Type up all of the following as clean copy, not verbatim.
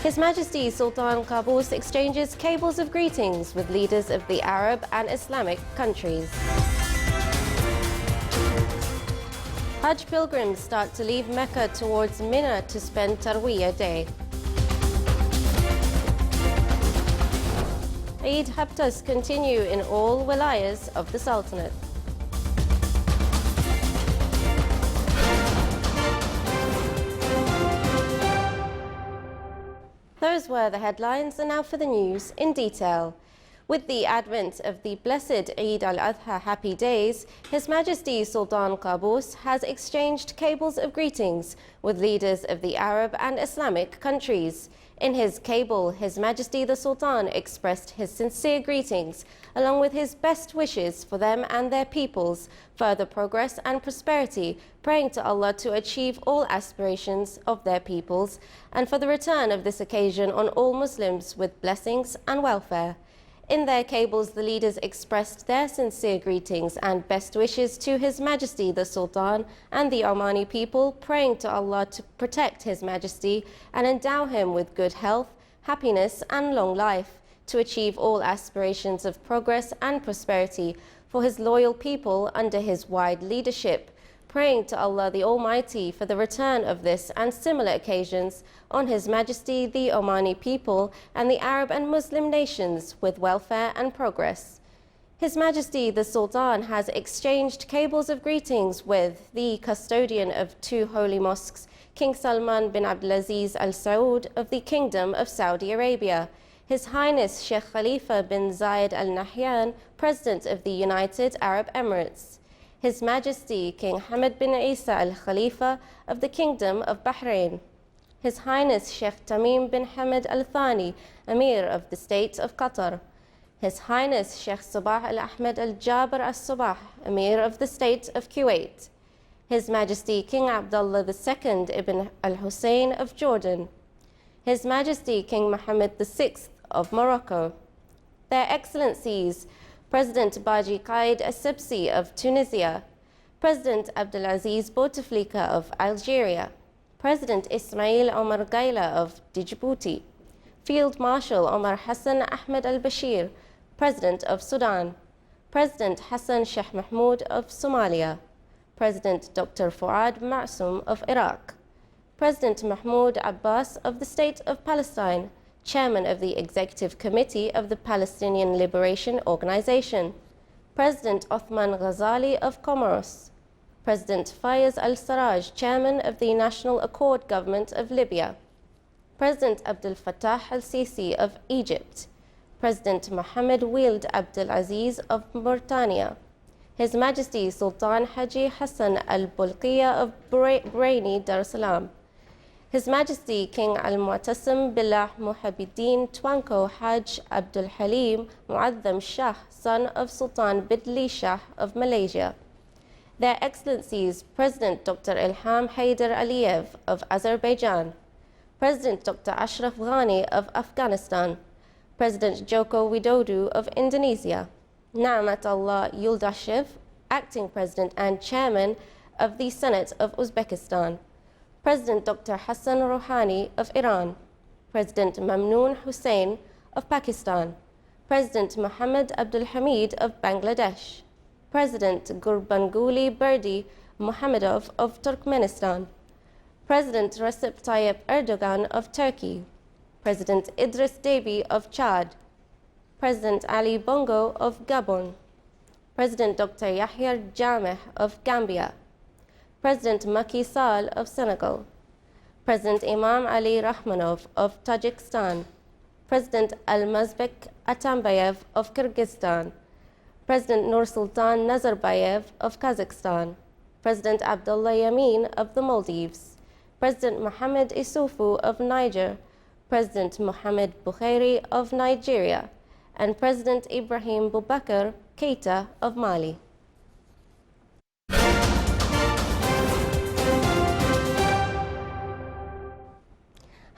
His Majesty Sultan Qaboos exchanges cables of greetings with leaders of the Arab and Islamic countries. Hajj pilgrims start to leave Mecca towards Mina to spend Tarwiyah Day. Eid haptas continue in all wilayas of the Sultanate. Those were the headlines, and now for the news in detail. With the advent of the blessed Eid al-Adha happy days, His Majesty Sultan Qaboos has exchanged cables of greetings with leaders of the Arab and Islamic countries. In his cable, His Majesty the Sultan expressed his sincere greetings, along with his best wishes for them and their peoples, further progress and prosperity, praying to Allah to achieve all aspirations of their peoples, and for the return of this occasion on all Muslims with blessings and welfare. In their cables, the leaders expressed their sincere greetings and best wishes to His Majesty the Sultan and the Omani people, praying to Allah to protect His Majesty and endow him with good health, happiness and long life, to achieve all aspirations of progress and prosperity for his loyal people under his wide leadership, praying to Allah the Almighty for the return of this and similar occasions on His Majesty the Omani people and the Arab and Muslim nations with welfare and progress. His Majesty the Sultan has exchanged cables of greetings with the custodian of two holy mosques, King Salman bin Abdulaziz Al Saud of the Kingdom of Saudi Arabia, His Highness Sheikh Khalifa bin Zayed Al Nahyan, President of the United Arab Emirates, His Majesty King Hamad bin Isa Al Khalifa of the Kingdom of Bahrain, His Highness Sheikh Tamim bin Hamad Al Thani, Emir of the State of Qatar, His Highness Sheikh Sabah Al Ahmed Al Jaber Al Sabah, Emir of the State of Kuwait, His Majesty King Abdullah II ibn Al Hussein of Jordan, His Majesty King Mohammed VI of Morocco, Their Excellencies President Baji Qaid Essebsi of Tunisia, President Abdelaziz Bouteflika of Algeria, President Ismail Omar Gaila of Djibouti, Field Marshal Omar Hassan Ahmed al-Bashir, President of Sudan, President Hassan Sheikh Mahmoud of Somalia, President Dr. Fuad Ma'soum of Iraq, President Mahmoud Abbas of the State of Palestine, Chairman of the Executive Committee of the Palestinian Liberation Organization, President Othman Ghazali of Comoros, President Fayez al-Sarraj, Chairman of the National Accord Government of Libya, President Abdel Fattah al-Sisi of Egypt, President Mohammed Wild Abdel Aziz of Mauritania, His Majesty Sultan Haji Hassan al-Bolkiah of Bahraini Dar es Salaam, His Majesty King Al-Mu'tasim Billah Muhabbiddin Twanko Hajj Abdul Halim Muazzam Shah, son of Sultan Bidli Shah of Malaysia, Their Excellencies President Dr. Ilham Haider Aliyev of Azerbaijan, President Dr. Ashraf Ghani of Afghanistan, President Joko Widodo of Indonesia, Na'mat Allah Yuldashev, Acting President and Chairman of the Senate of Uzbekistan, President Dr. Hassan Rouhani of Iran, President Mamnoon Hussain of Pakistan, President Mohammed Abdul Hamid of Bangladesh, President Gurbanguly Berdi Mohamedov of Turkmenistan, President Recep Tayyip Erdogan of Turkey, President Idris Deby of Chad, President Ali Bongo of Gabon, President Dr. Yahya Jammeh of Gambia, President Macky Sall of Senegal, President Imam Ali Rahmanov of Tajikistan, President Almazbek Atambayev of Kyrgyzstan, President Nursultan Nazarbayev of Kazakhstan, President Abdullah Yamin of the Maldives, President Mohamed Issoufou of Niger, President Mohamed Buhari of Nigeria, and President Ibrahim Boubacar Keita of Mali.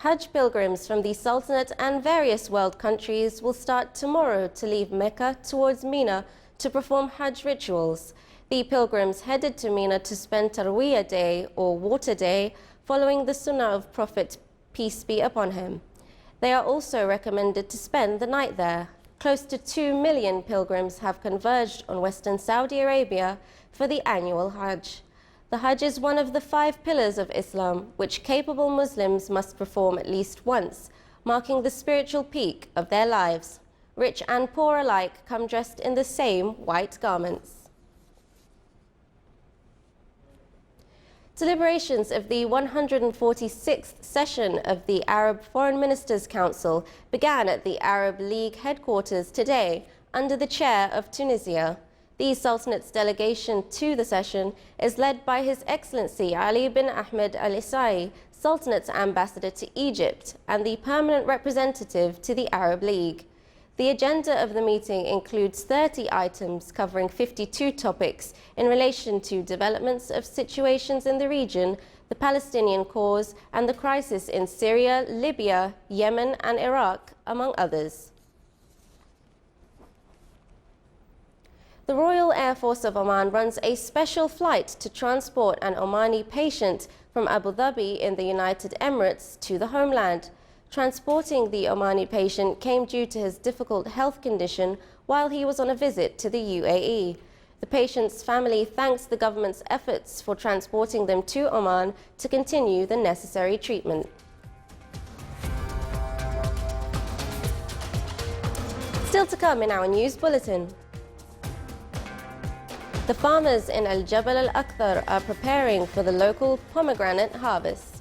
Hajj pilgrims from the Sultanate and various world countries will start tomorrow to leave Mecca towards Mina to perform Hajj rituals. The pilgrims headed to Mina to spend Tarwiyah Day or Water Day, following the Sunnah of Prophet, peace be upon him. They are also recommended to spend the night there. Close to 2 million pilgrims have converged on Western Saudi Arabia for the annual Hajj. The Hajj is one of the 5 pillars of Islam, which capable Muslims must perform at least once, marking the spiritual peak of their lives. Rich and poor alike come dressed in the same white garments. Deliberations of the 146th session of the Arab Foreign Ministers' Council began at the Arab League headquarters today under the chair of Tunisia. The Sultanate's delegation to the session is led by His Excellency Ali bin Ahmed Al Isai, Sultanate's ambassador to Egypt and the permanent representative to the Arab League. The agenda of the meeting includes 30 items covering 52 topics in relation to developments of situations in the region, the Palestinian cause, and the crisis in Syria, Libya, Yemen, and Iraq, among others. The Royal Air Force of Oman runs a special flight to transport an Omani patient from Abu Dhabi in the United Emirates to the homeland. Transporting the Omani patient came due to his difficult health condition while he was on a visit to the UAE. The patient's family thanks the government's efforts for transporting them to Oman to continue the necessary treatment. Still to come in our news bulletin. The farmers in Al Jabal Al Akhdar are preparing for the local pomegranate harvest.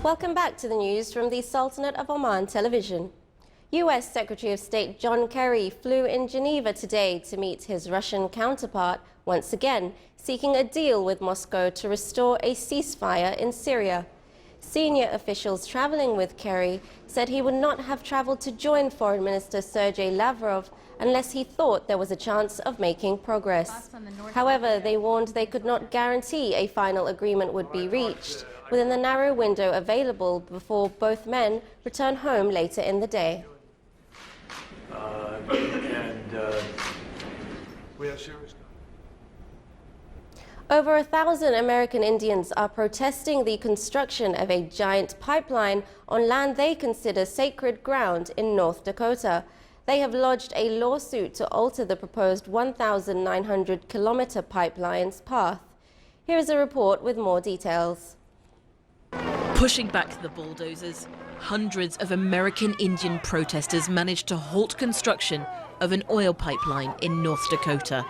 Welcome back to the news from the Sultanate of Oman television. U.S. Secretary of State John Kerry flew in Geneva today to meet his Russian counterpart, once again seeking a deal with Moscow to restore a ceasefire in Syria. Senior officials traveling with Kerry said he would not have traveled to join Foreign Minister Sergei Lavrov unless he thought there was a chance of making progress. However, they warned they could not guarantee a final agreement would be reached within the narrow window available before both men return home later in the day. We have serious. Over 1,000 American Indians are protesting the construction of a giant pipeline on land they consider sacred ground in North Dakota. They have lodged a lawsuit to alter the proposed 1,900-kilometer pipeline's path. Here is a report with more details. Pushing back the bulldozers, hundreds of American Indian protesters managed to halt construction of an oil pipeline in North Dakota.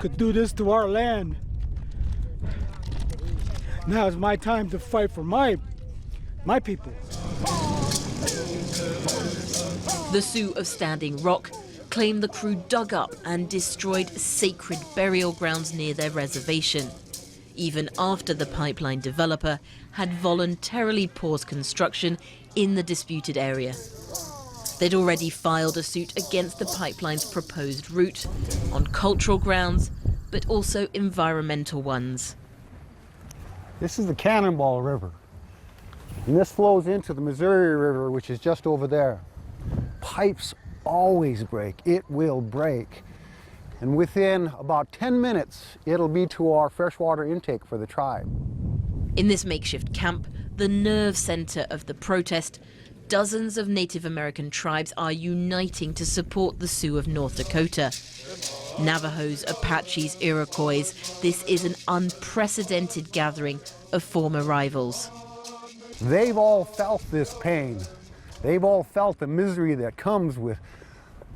Could do this to our land. Now is my time to fight for my people. The Sioux of Standing Rock claim the crew dug up and destroyed sacred burial grounds near their reservation, even after the pipeline developer had voluntarily paused construction in the disputed area. They'd already filed a suit against the pipeline's proposed route on cultural grounds, but also environmental ones. This is the Cannonball River, and this flows into the Missouri River, which is just over there. Pipes always break. It will break. And within about 10 minutes, it'll be to our freshwater intake for the tribe. In this makeshift camp, the nerve center of the protest, dozens of Native American tribes are uniting to support the Sioux of North Dakota. Navajos, Apaches, Iroquois, this is an unprecedented gathering of former rivals. They've all felt this pain. They've all felt the misery that comes with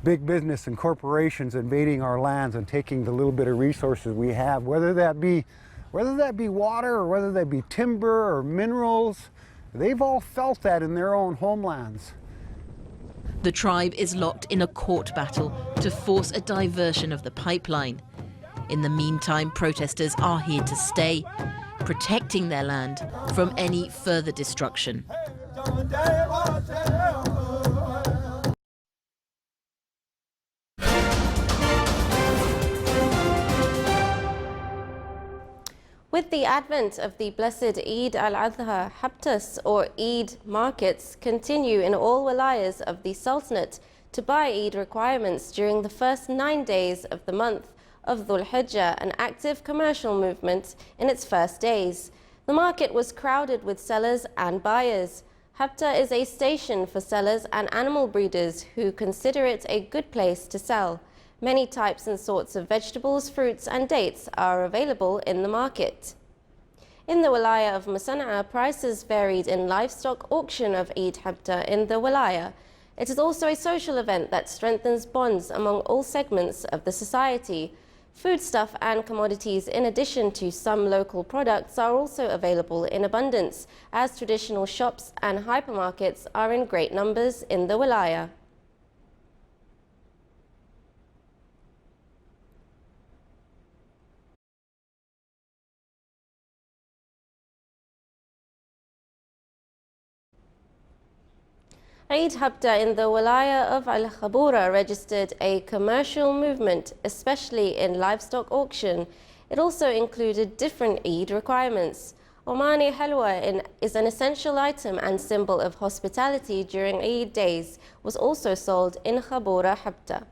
big business and corporations invading our lands and taking the little bit of resources we have, whether that be water or whether that be timber or minerals. They've all felt that in their own homelands. The tribe is locked in a court battle to force a diversion of the pipeline. In the meantime, protesters are here to stay, protecting their land from any further destruction. With the advent of the blessed Eid al-Adha, Habtas or Eid markets continue in all wilayas of the Sultanate to buy Eid requirements during the first 9 days of the month of Dhul Hijjah, an active commercial movement in its first days. The market was crowded with sellers and buyers. Habta is a station for sellers and animal breeders who consider it a good place to sell. Many types and sorts of vegetables, fruits and dates are available in the market. In the wilaya of Musana'a, prices varied in livestock auction of Eid Habta in the wilaya. It is also a social event that strengthens bonds among all segments of the society. Foodstuff and commodities, in addition to some local products, are also available in abundance, as traditional shops and hypermarkets are in great numbers in the wilaya. Eid Habta in the wilaya of Al-Khabura registered a commercial movement, especially in livestock auction. It also included different Eid requirements. Omani halwa is an essential item and symbol of hospitality during Eid days, was also sold in Khabura Habta.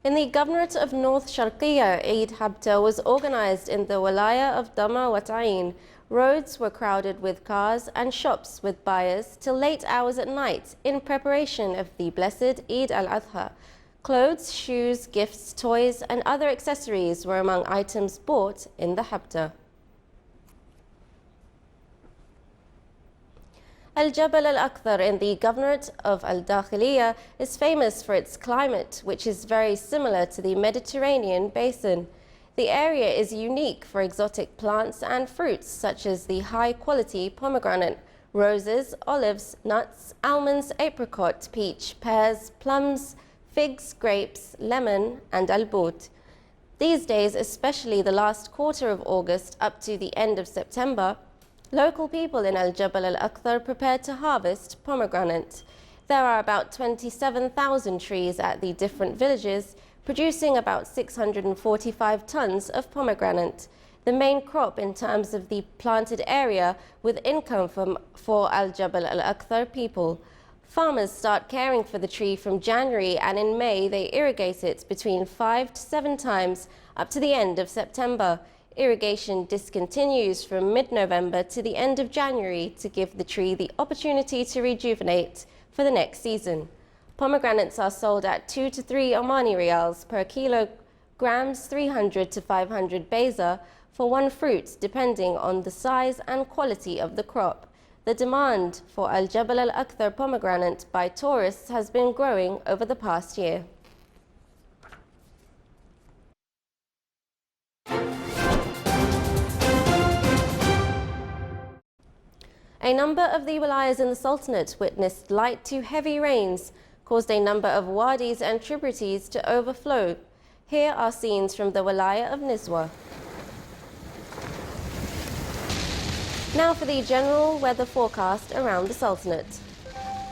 In the Governorate of North Sharqiya, Eid Habta was organized in the Walaya of Dama wa Ta'in. Roads were crowded with cars and shops with buyers till late hours at night in preparation of the blessed Eid al-Adha. Clothes, shoes, gifts, toys and other accessories were among items bought in the Habta. Al-Jabal al-Akthar in the Governorate of Al-Dakhiliya is famous for its climate, which is very similar to the Mediterranean basin. The area is unique for exotic plants and fruits such as the high-quality pomegranate, roses, olives, nuts, almonds, apricot, peach, pears, plums, figs, grapes, lemon and albut. These days, especially the last quarter of August up to the end of September, local people in Al-Jabal al-Akthar prepare to harvest pomegranate. There are about 27,000 trees at the different villages, producing about 645 tons of pomegranate, the main crop in terms of the planted area with income for Al-Jabal al-Akthar people. Farmers start caring for the tree from January, and in May they irrigate it between 5 to 7 times up to the end of September. Irrigation discontinues from mid-November to the end of January to give the tree the opportunity to rejuvenate for the next season. Pomegranates are sold at 2 to 3 Omani Riyals per kilograms, 300 to 500 Beza for one fruit, depending on the size and quality of the crop. The demand for Al-Jabal al-Akthar pomegranate by tourists has been growing over the past year. A number of the wilayas in the Sultanate witnessed light to heavy rains, caused a number of wadis and tributaries to overflow. Here are scenes from the wilaya of Nizwa. Now for the general weather forecast around the Sultanate.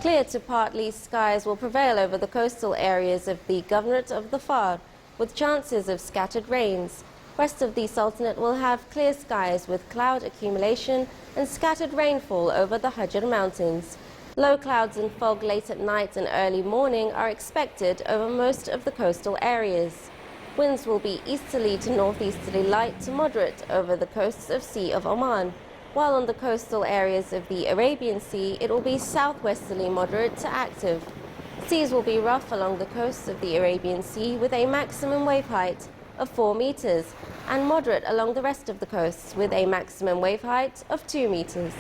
Clear to partly skies will prevail over the coastal areas of the Governorate of the Far, with chances of scattered rains. West of the Sultanate will have clear skies with cloud accumulation and scattered rainfall over the Hajj mountains. Low clouds and fog late at night and early morning are expected over most of the coastal areas. Winds will be easterly to northeasterly light to moderate over the coasts of Sea of Oman, while on the coastal areas of the Arabian Sea it will be southwesterly moderate to active. Seas will be rough along the coasts of the Arabian Sea with a maximum wave height of 4 meters and moderate along the rest of the coasts with a maximum wave height of 2 meters.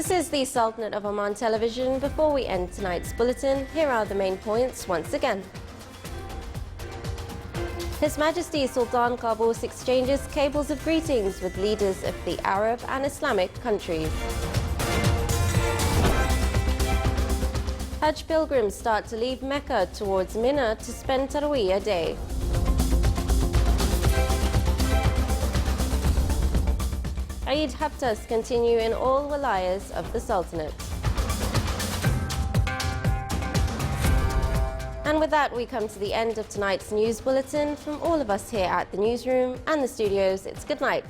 This is the Sultanate of Oman television. Before we end tonight's bulletin, here are the main points once again. His Majesty Sultan Qaboos exchanges cables of greetings with leaders of the Arab and Islamic countries. Hajj pilgrims start to leave Mecca towards Mina to spend Tarweeh day. Eid haftas continue in all wilayas of the Sultanate. And with that, we come to the end of tonight's news bulletin. From all of us here at the newsroom and the studios, it's good night.